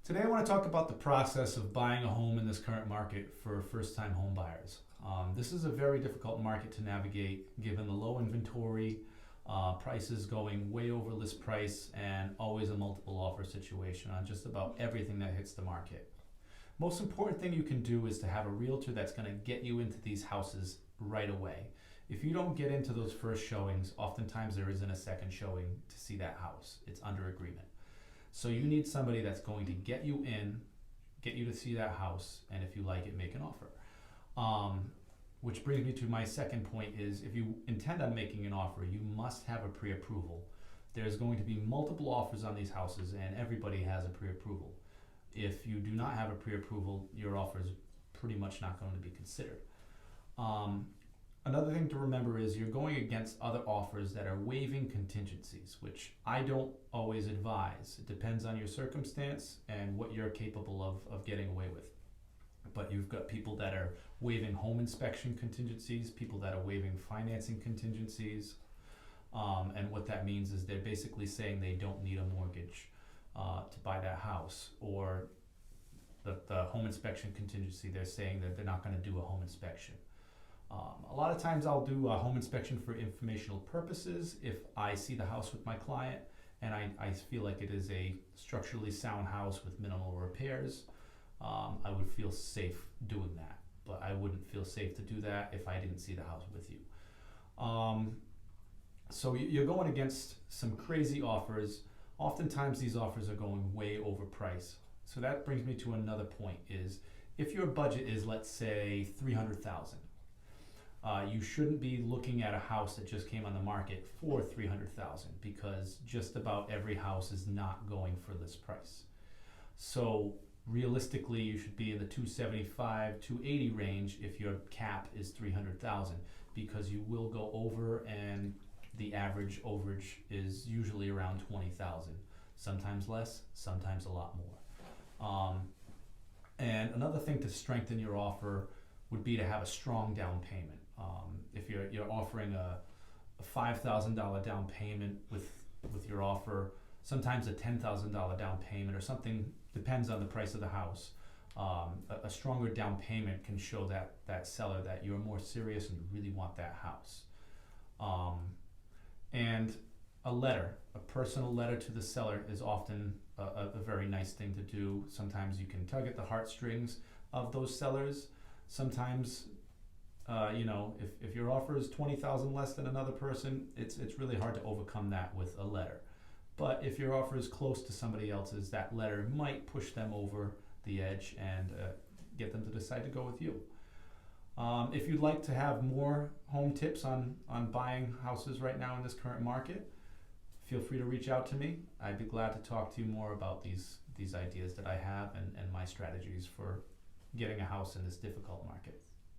Today I want to talk about the process of buying a home in this current market for first-time home buyers. This is a very difficult market to navigate given the low inventory, prices going way over list price, and always a multiple offer situation on just about everything that hits the market. Most important thing you can do is to have a realtor that's going to get you into these houses right away. If you don't get into those first showings, oftentimes there isn't a second showing to see that house. It's under agreement. So you need somebody that's going to get you in, get you to see that house, and if you like it, make an offer. Which brings me to my second point is if you intend on making an offer, you must have a pre-approval. There's going to be multiple offers on these houses and everybody has a pre-approval. If you do not have a pre-approval, your offer is pretty much not going to be considered. Another thing to remember is you're going against other offers that are waiving contingencies, which I don't always advise. It depends on your circumstance and what you're capable of getting away with. But you've got people that are waiving home inspection contingencies, people that are waiving financing contingencies, and what that means is they're basically saying they don't need a mortgage to buy that house, or the home inspection contingency, they're saying that they're not going to do a home inspection. A lot of times I'll do a home inspection for informational purposes if I see the house with my client and I feel like it is a structurally sound house with minimal repairs. I would feel safe doing that, but I wouldn't feel safe to do that if I didn't see the house with you. So you're going against some crazy offers. Oftentimes these offers are going way overpriced. So that brings me to another point is if your budget is, let's say, $300,000, you shouldn't be looking at a house that just came on the market for $300,000 because just about every house is not going for this price. So realistically, you should be in the 275, 280 range if your cap is 300,000 because you will go over, and the average overage is usually around 20,000. Sometimes less, sometimes a lot more. And another thing to strengthen your offer would be to have a strong down payment. If you're offering a $5,000 down payment with your offer, sometimes a $10,000 down payment or something, depends on the price of the house. A stronger down payment can show that seller that you're more serious and you really want that house. And a personal letter to the seller is often a very nice thing to do. Sometimes you can tug at the heartstrings of those sellers. Sometimes if your offer is 20,000 less than another person, it's really hard to overcome that with a letter. But if your offer is close to somebody else's, that letter might push them over the edge and get them to decide to go with you. If you'd like to have more home tips on buying houses right now in this current market, feel free to reach out to me. I'd be glad to talk to you more about these ideas that I have and my strategies for getting a house in this difficult market.